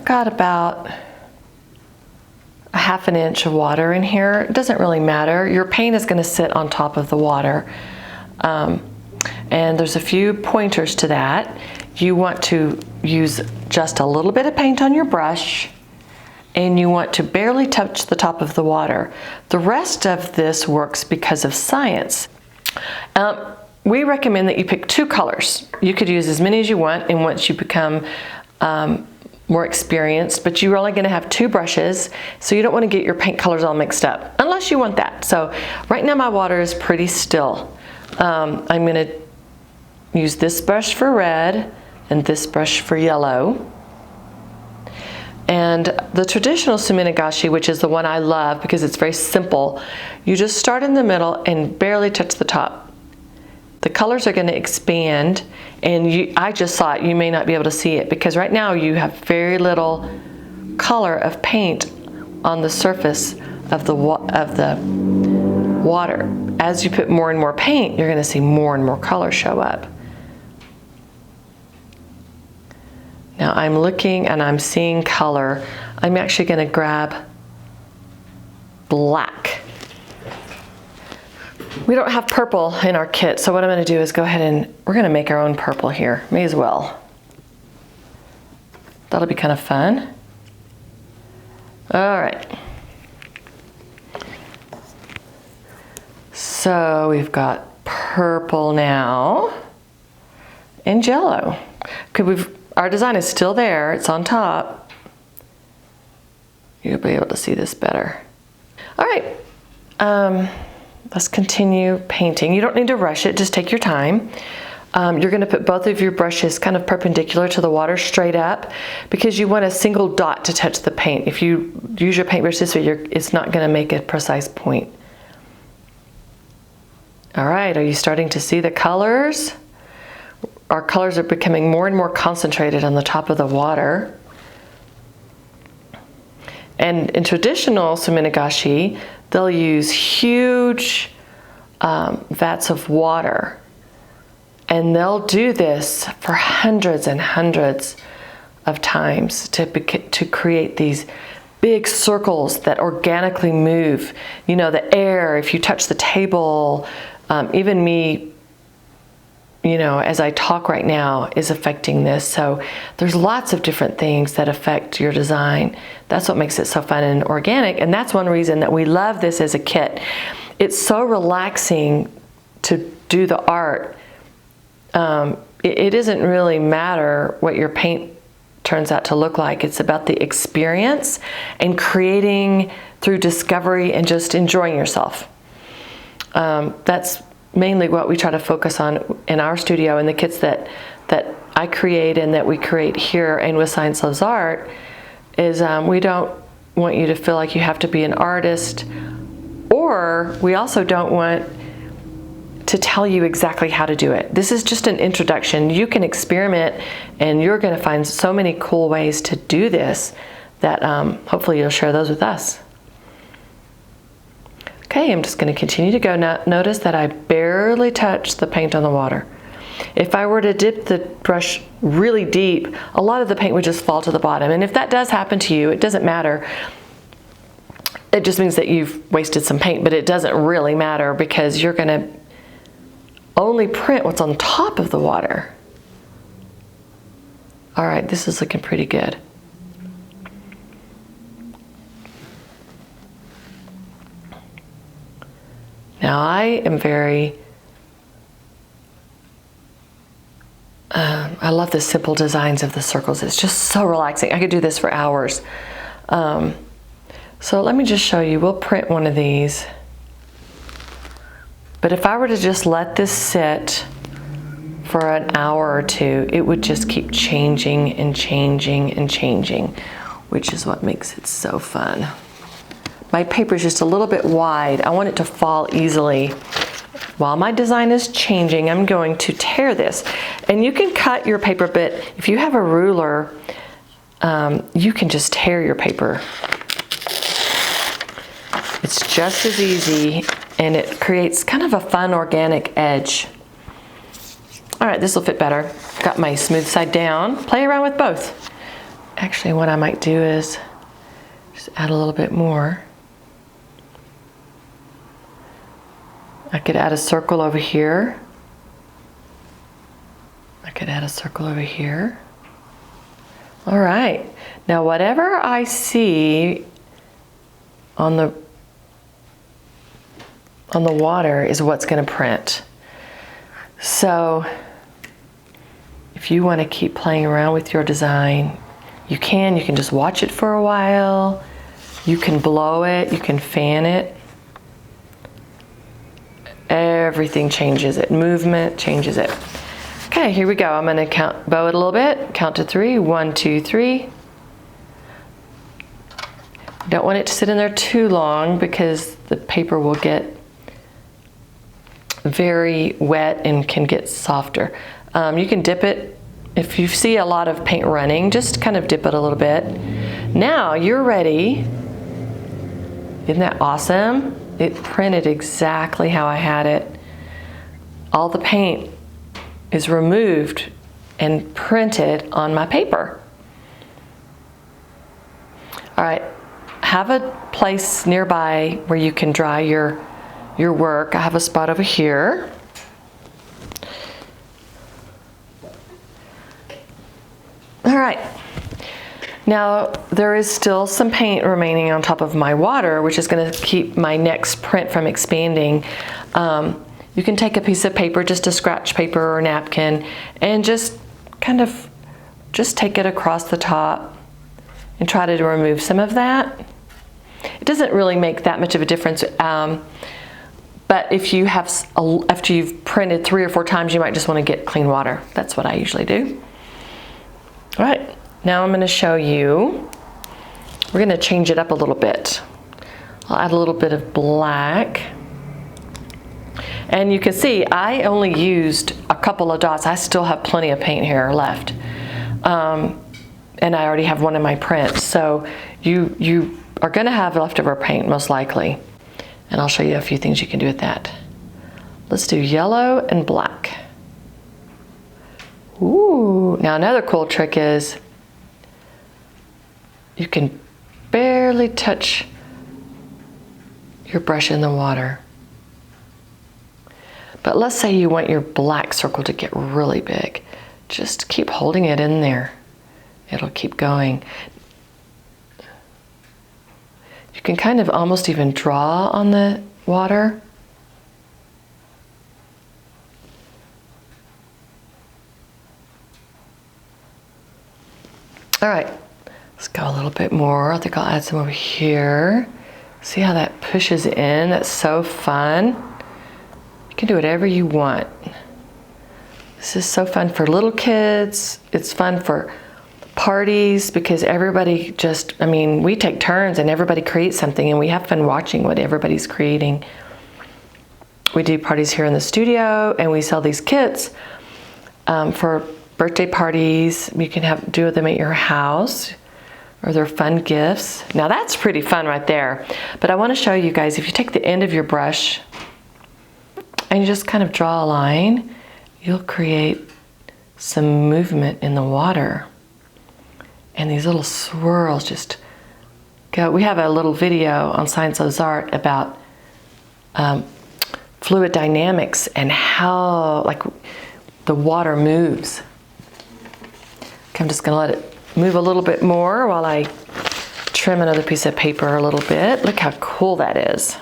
got about a ½ inch of water in here. It doesn't really matter. Your paint is going to sit on top of the water. And there's a few pointers to that. You want to use just a little bit of paint on your brush, and you want to barely touch the top of the water. The rest of this works because of science. We recommend that you pick 2 colors. You could use as many as you want, and once you become more experienced, but you're only gonna have 2 brushes, so you don't wanna get your paint colors all mixed up, unless you want that. So right now my water is pretty still. I'm gonna use this brush for red and this brush for yellow. And the traditional Suminagashi, which is the one I love because it's very simple, you just start in the middle and barely touch the top. The colors are going to expand, and I just saw it. You may not be able to see it because right now you have very little color of paint on the surface of the water. As you put more and more paint, you're going to see more and more color show up. Now I'm looking and I'm seeing color. I'm actually going to grab black. We don't have purple in our kit, so what I'm going to do is go ahead and we're going to make our own purple here. May as well. That'll be kind of fun. All right. So we've got purple now and yellow. Our design is still there. It's on top. You'll be able to see this better. All right. Let's continue painting. You don't need to rush it, just take your time. You're going to put both of your brushes kind of perpendicular to the water, straight up, because you want a single dot to touch the paint. If you use your paintbrush this way, it's not going to make a precise point. All right, are you starting to see the colors? Our colors are becoming more and more concentrated on the top of the water. And in traditional Suminagashi, they'll use huge vats of water, and they'll do this for hundreds and hundreds of times to create these big circles that organically move. You know, the air, if you touch the table, even me, you know, as I talk right now, is affecting this. So there's lots of different things that affect your design. That's what makes it so fun and organic, and that's one reason that we love this as a kit. It's so relaxing to do the art. It doesn't really matter what your paint turns out to look like. It's about the experience and creating through discovery and just enjoying yourself. That's mainly what we try to focus on in our studio, and the kits that I create and that we create here and with Science Loves Art is we don't want you to feel like you have to be an artist, or we also don't want to tell you exactly how to do it. This is just an introduction. You can experiment, and you're going to find so many cool ways to do this that hopefully you'll share those with us. Okay, I'm just going to continue to go. Now, notice that I barely touch the paint on the water. If I were to dip the brush really deep, a lot of the paint would just fall to the bottom. And if that does happen to you, it doesn't matter. It just means that you've wasted some paint, but it doesn't really matter because you're going to only print what's on top of the water. All right, this is looking pretty good. Now I am I love the simple designs of the circles. It's just so relaxing. I could do this for hours. So let me just show you. We'll print one of these. But if I were to just let this sit for an hour or two, it would just keep changing and changing and changing, which is what makes it so fun. My paper is just a little bit wide. I want it to fall easily. While my design is changing, I'm going to tear this. And you can cut your paper, but if you have a ruler, you can just tear your paper. It's just as easy, and it creates kind of a fun organic edge. All right, this will fit better. Got my smooth side down. Play around with both. Actually, what I might do is just add a little bit more. I could add a circle over here. I could add a circle over here. All right, now whatever I see on the water is what's going to print. So if you want to keep playing around with your design, you can just watch it for a while. You can blow it, you can fan it. Everything changes it. Movement changes it. Okay, here we go. I'm going to bow it a little bit. Count to 3. 1, 2, 3. Don't want it to sit in there too long because the paper will get very wet and can get softer. You can dip it. If you see a lot of paint running, just kind of dip it a little bit. Now you're ready. Isn't that awesome? It printed exactly how I had it. All the paint is removed and printed on my paper. All right, have a place nearby where you can dry your work. I have a spot over here. All right, now there is still some paint remaining on top of my water, which is going to keep my next print from expanding. You can take a piece of paper, just a scratch paper or napkin, and just kind of take it across the top and try to remove some of that. It doesn't really make that much of a difference, but if you have, after you've printed 3 or 4 times, you might just want to get clean water. That's what I usually do. All right, now I'm going to show you, we're going to change it up a little bit. I'll add a little bit of black. And you can see I only used a couple of dots. I still have plenty of paint here left. And I already have one in my print. So you are going to have leftover paint most likely. And I'll show you a few things you can do with that. Let's do yellow and black. Ooh, now another cool trick is you can barely touch your brush in the water. But let's say you want your black circle to get really big. Just keep holding it in there. It'll keep going. You can kind of almost even draw on the water. All right, let's go a little bit more. I think I'll add some over here. See how that pushes in? That's so fun. You can do whatever you want. This is so fun for little kids. It's fun for parties because everybody we take turns and everybody creates something and we have fun watching what everybody's creating. We do parties here in the studio and we sell these kits for birthday parties. You can do them at your house, or they're fun gifts. Now that's pretty fun right there. But I want to show you guys, if you take the end of your brush and you just kind of draw a line, you'll create some movement in the water. And these little swirls just go. We have a little video on Science Loves Art about fluid dynamics and how the water moves. Okay, I'm just gonna let it move a little bit more while I trim another piece of paper a little bit. Look how cool that is.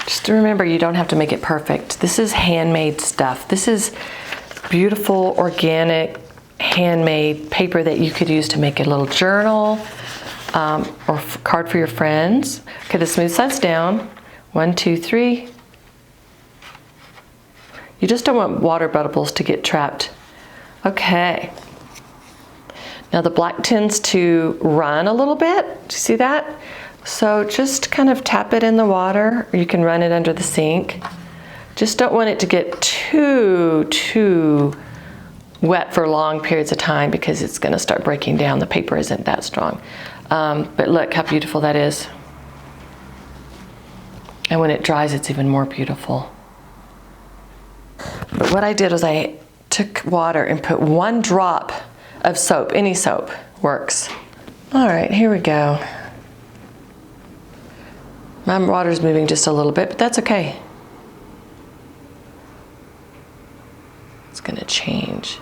Just remember, you don't have to make it perfect. This is handmade stuff. This is beautiful, organic, handmade paper that you could use to make a little journal or card for your friends. Okay, the smooth side's down. 1, 2, 3. You just don't want water bubbles to get trapped. Okay. Now the black tends to run a little bit. Do you see that? So just kind of tap it in the water, or you can run it under the sink. Just don't want it to get too wet for long periods of time because it's going to start breaking down. The paper isn't that strong. But look how beautiful that is. And when it dries, it's even more beautiful. But what I did was I took water and put 1 drop of soap. Any soap works. All right, here we go. My water's moving just a little bit, but that's okay. It's gonna change.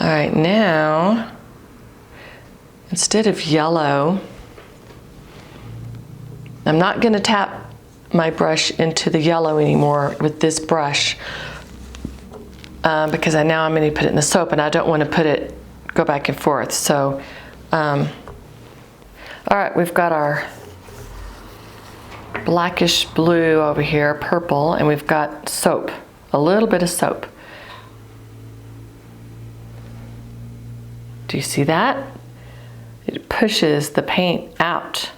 All right, now, instead of yellow, I'm not gonna tap my brush into the yellow anymore with this brush because now I'm gonna put it in the soap and I don't wanna go back and forth. So, all right, we've got our blackish blue over here, purple, and we've got soap, a little bit of soap. Do you see that? It pushes the paint out.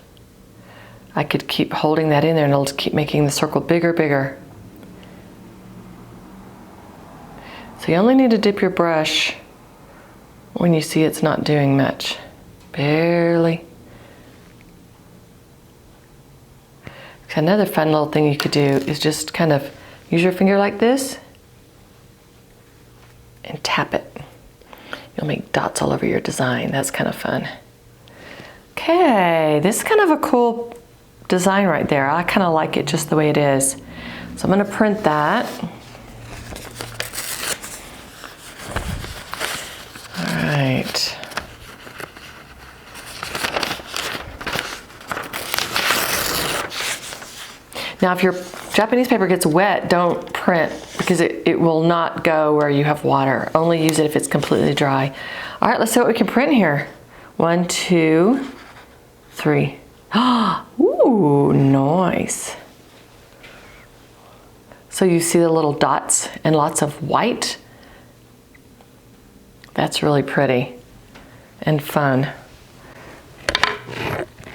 I could keep holding that in there and it'll just keep making the circle bigger, bigger. So you only need to dip your brush when you see it's not doing much. Barely. Another fun little thing you could do is just kind of use your finger like this and tap it. You'll make dots all over your design. That's kind of fun. Okay, this is kind of a cool design right there. I kind of like it just the way it is. So I'm going to print that. All right. Now if your Japanese paper gets wet, don't print because it will not go where you have water. Only use it if it's completely dry. All right, let's see what we can print here. 1, 2, 3. Ooh, nice. So you see the little dots and lots of white? That's really pretty and fun.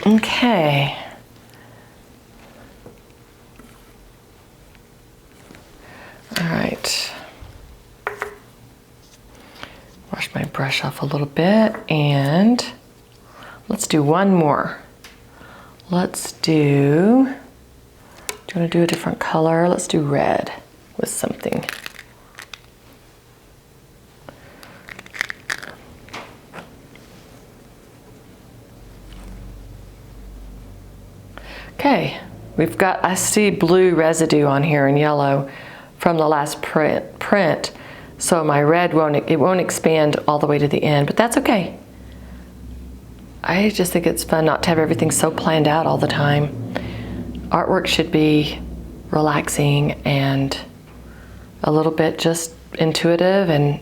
Okay. All right. Wash my brush off a little bit and let's do one more. Let's do you want to do a different color? Let's do red with something. Okay, I see blue residue on here and yellow from the last print. So my red won't expand all the way to the end, but that's okay. I just think it's fun not to have everything so planned out all the time. Artwork should be relaxing and a little bit just intuitive and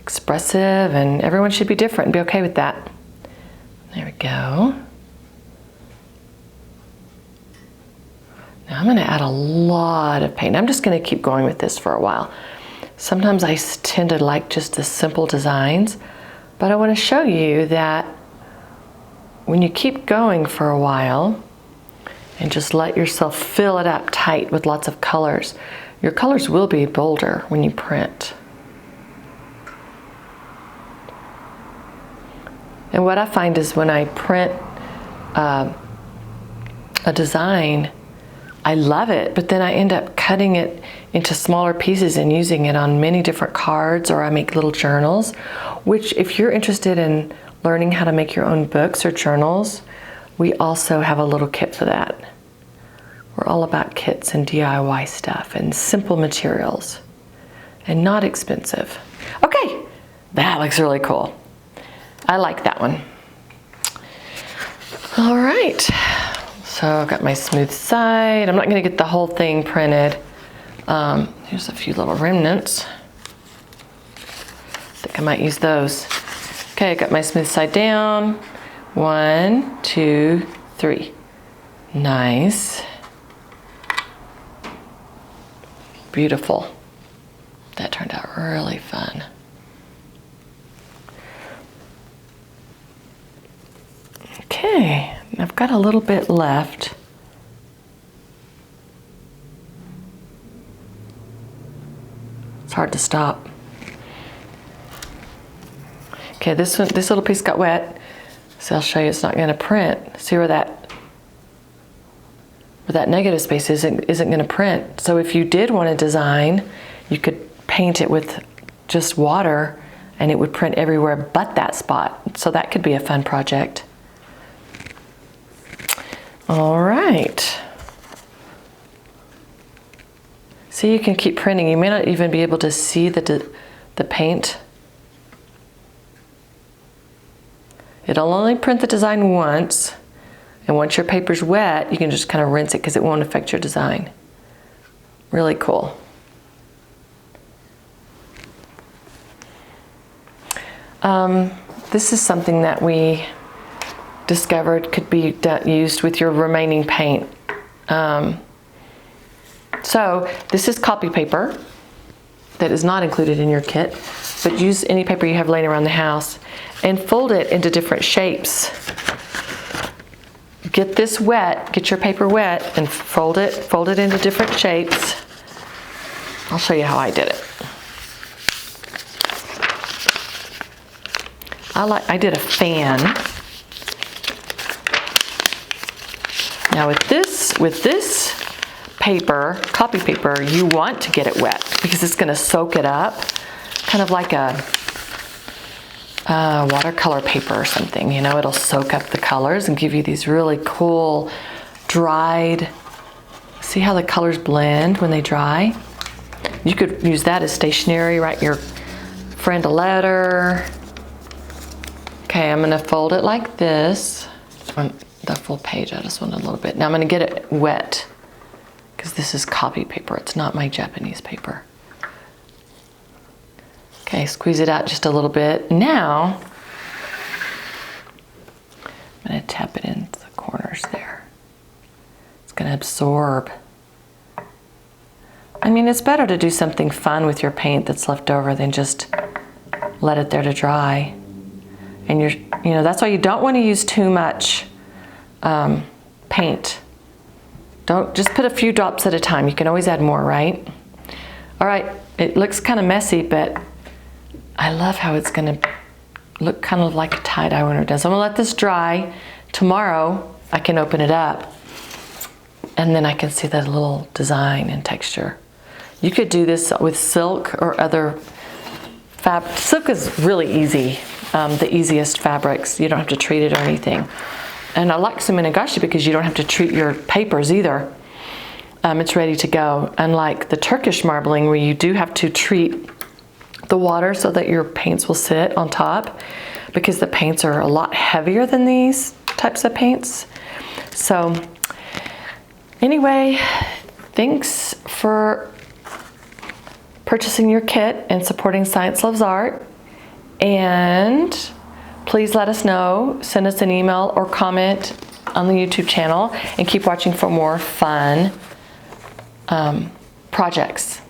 expressive, and everyone should be different and be okay with that. There we go. Now I'm going to add a lot of paint. I'm just going to keep going with this for a while. Sometimes I tend to like just the simple designs, but I want to show you that when you keep going for a while and just let yourself fill it up tight with lots of colors, your colors will be bolder when you print. And what I find is when I print a design, I love it, but then I end up cutting it into smaller pieces and using it on many different cards, or I make little journals, which if you're interested in learning how to make your own books or journals, we also have a little kit for that. We're all about kits and DIY stuff and simple materials and not expensive. Okay, that looks really cool. I like that one. All right. So I've got my smooth side. I'm not going to get the whole thing printed. Here's a few little remnants. I think I might use those. Okay, I got my smooth side down. 1, 2, 3. Nice. Beautiful. That turned out really fun. Okay. I've got a little bit left. It's hard to stop. Okay, this little piece got wet, so I'll show you it's not going to print. See where that or that negative space isn't going to print. So if you did want to design, you could paint it with just water and it would print everywhere but that spot. So that could be a fun project. All right. See, you can keep printing. You may not even be able to see the paint. It'll only print the design once, and once your paper's wet, you can just kind of rinse it because it won't affect your design. Really cool. This is something that we discovered could be used with your remaining paint. So this is copy paper that is not included in your kit, but use any paper you have laying around the house and fold it into different shapes. Get this wet, get your paper wet and fold it into different shapes. I'll show you how I did it. I did a fan. Now with this paper, copy paper, you want to get it wet because it's going to soak it up, kind of like a watercolor paper or something. You know, it'll soak up the colors and give you these really cool dried. See how the colors blend when they dry? You could use that as stationery, write your friend a letter. Okay, I'm going to fold it like this. The full page, I just want a little bit. Now I'm going to get it wet because this is copy paper. It's not my Japanese paper. Okay, squeeze it out just a little bit. Now, I'm going to tap it into the corners there. It's going to absorb. I mean, it's better to do something fun with your paint that's left over than just let it there to dry. And you know, that's why you don't want to use too much paint. Don't just put a few drops at a time. You can always add more, right? All right, it looks kind of messy, but I love how it's going to look kind of like a tie-dye when it does. I'm going to let this dry. Tomorrow, I can open it up, and then I can see that little design and texture. You could do this with silk or other fabric. Silk is really easy, the easiest fabrics. You don't have to treat it or anything. And I like Suminagashi because you don't have to treat your papers either. It's ready to go. Unlike the Turkish marbling where you do have to treat the water so that your paints will sit on top, because the paints are a lot heavier than these types of paints. So anyway, thanks for purchasing your kit and supporting Science Loves Art. And please let us know, send us an email or comment on the YouTube channel, and keep watching for more fun projects.